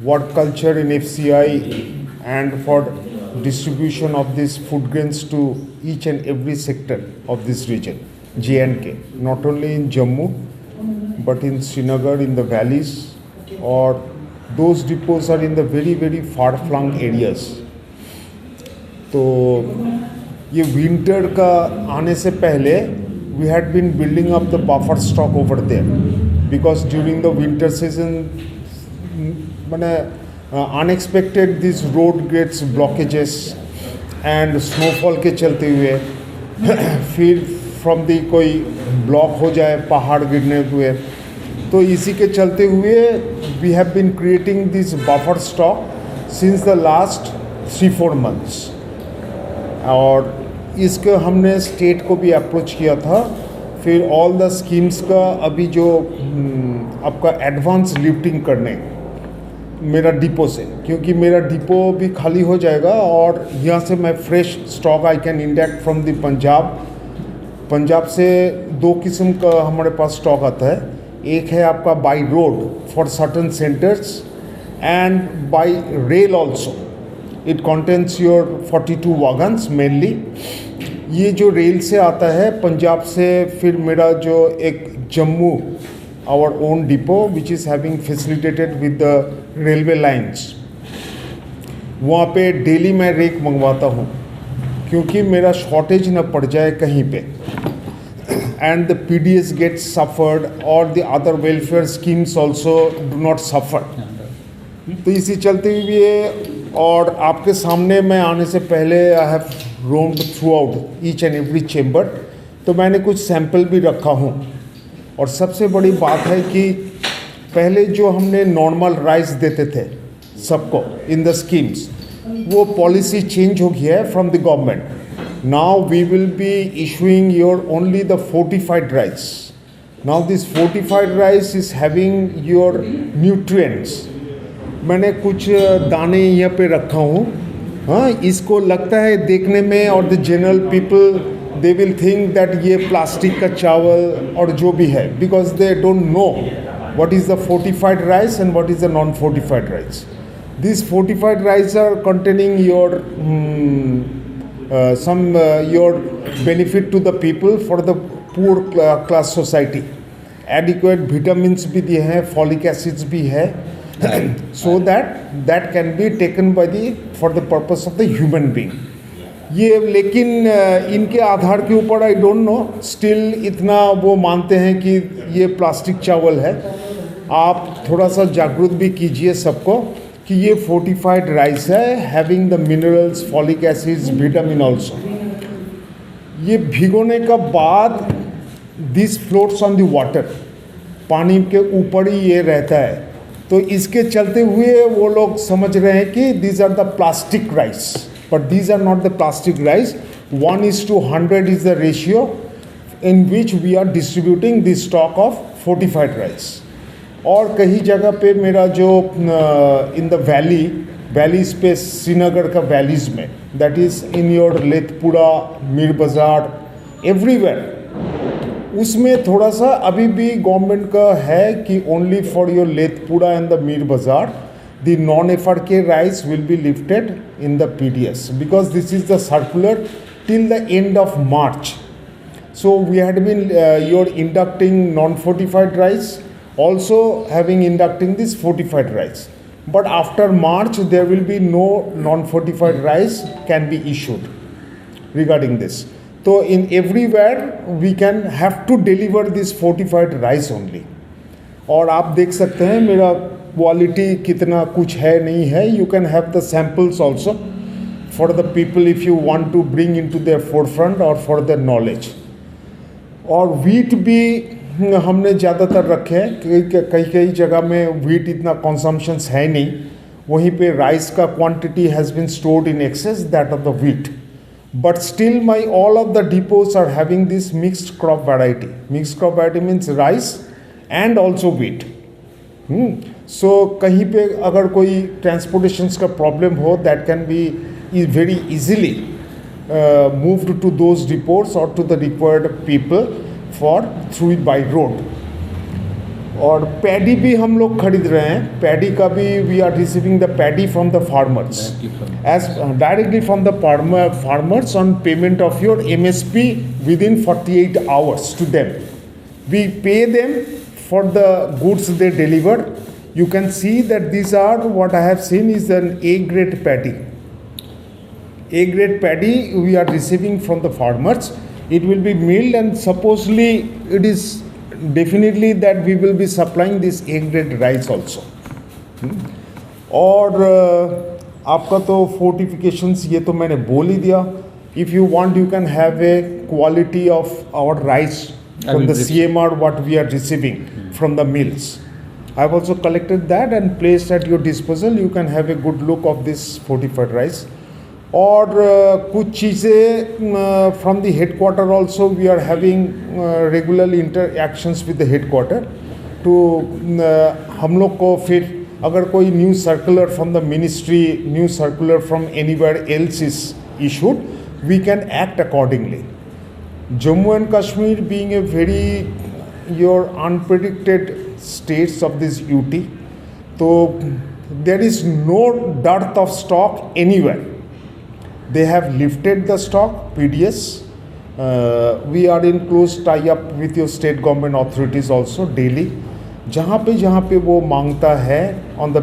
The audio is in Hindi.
work culture in FCI and for distribution of these food grains to each and every sector of this region, J&K, not only in Jammu but in Srinagar, in the valleys, or those depots are in the very very far-flung areas. तो ये विंटर का आने से पहले we had been building up the buffer stock over there because during the winter season माने unexpected this road gets blockages and snowfall के चलते हुए फिर from the कोई block हो जाए पहाड़ गिरने हुए, तो इसी के चलते हुए we have been creating this buffer stock since the last 3-4 months. और इसके हमने स्टेट को भी अप्रोच किया था. फिर ऑल द स्कीम्स का अभी जो आपका एडवांस लिफ्टिंग करने मेरा डिपो से, क्योंकि मेरा डिपो भी खाली हो जाएगा और यहाँ से मैं fresh stock I can indent from the Punjab से 2 किस्म का हमारे पास स्टॉक आता है. एक है आपका by road for certain centres and by rail also. It contains your 42 wagons mainly. ये जो रेल से आता है पंजाब से, फिर मेरा जो एक Jammu our own depot which is having facilitated with the railway lines, वहाँ पे डेली मैं रेक मंगवाता हूँ क्योंकि मेरा शॉर्टेज न पड़ जाए कहीं पे. And the PDS gets suffered और the other welfare schemes also do not suffer. तो इसी चलते हुए और आपके सामने मैं आने से पहले I have roamed through out each and every chamber, तो मैंने कुछ सैंपल भी रखा हूँ. और सबसे बड़ी बात है कि पहले जो हमने नॉर्मल राइस देते थे सबको इन द स्कीम्स, वो पॉलिसी चेंज हो गया है from the government. Now we will be issuing your only the fortified rice. Now this fortified rice is having your nutrients. मैंने कुछ दाने यहाँ पे रखा हूँ. हाँ, इसको लगता है देखने में और the general people they will think that ये प्लास्टिक का चावल और जो भी है, because they don't know what is the fortified rice and what is the non fortified rice. This fortified rice are containing your your benefit to the people for the poor class society. Adequate vitamins भी दिए हैं, folic acids भी है, so that can be taken by for the purpose of the human being. ये लेकिन इनके आधार के ऊपर आई डोंट नो, स्टिल इतना वो मानते हैं कि ये प्लास्टिक चावल है. आप थोड़ा सा जागरूक भी कीजिए सबको कि ये फोर्टिफाइड राइस है, having the minerals, folic acids, vitamin also. ये भिगोने का बाद this floats on the water, पानी के ऊपर ही ये रहता है. तो इसके चलते हुए वो लोग समझ रहे हैं कि these are the plastic rice, but these are not the plastic rice. 1:100 is the ratio in which we are distributing this stock of fortified rice. और कई जगह पे मेरा जो इन द वैलीज पे, श्रीनगर का वैलीज़ में, that is in your Lethpora, Mir Bazar, everywhere, उसमें थोड़ा सा अभी भी गवर्नमेंट का है कि only for your Lethpora and the Mir Bazar the non-FRK rice will be lifted in the PDS, because this is the circular till the end of March. So we had been you're inducting non-fortified rice, also having inducting this fortified rice, but after March there will be no non-fortified rice can be issued regarding this. So in everywhere we can have to deliver this fortified rice only. और आप देख सकते हैं मेरा क्वालिटी कितना कुछ है नहीं है. You can have the samples also for the people if you want to bring into their forefront or for their knowledge. और वीट भी हमने ज़्यादातर रखे हैं. कई जगह में वीट इतना कंजम्पशंस है नहीं, वहीं पे राइस का quantity has been stored in excess that of the wheat. But still my all of the depots are having this mixed crop variety. Mixed crop variety means rice and also wheat. So कहीं पे अगर कोई ट्रांसपोर्टेशंस का प्रॉब्लम हो, that can be very easily moved to those depots or to the required people for through it by road. और पैडी भी हम लोग खरीद रहे हैं, पैडी का भी we are receiving the paddy from the farmers as directly from the farmers on payment of your MSP within 48 hours to them. We pay them for the goods they deliver. You can see that these are what I have seen is an A-grade paddy. A-grade paddy we are receiving from the farmers. It will be milled and supposedly it is definitely that we will be supplying this A-grade rice also. और आपका तो fortifications ये तो मैंने बोल ही दिया. If you want you can have a quality of our rice from the CMR what we are receiving from the mills. I have also collected that and placed at your disposal. You can have a good look of this fortified rice. और कुछ चीज़ें from the headquarter also we are having regular interactions with the headquarter to हम लोग को फिर अगर कोई new circular from the ministry, new circular from anywhere else is issued, we can act accordingly. Jammu and Kashmir being a very your unpredicted states of this UT, so there is no dearth of stock anywhere. They have lifted the stock, PDS. We are in close tie-up with your state government authorities also daily. जहाँ पे वो मांगता है on the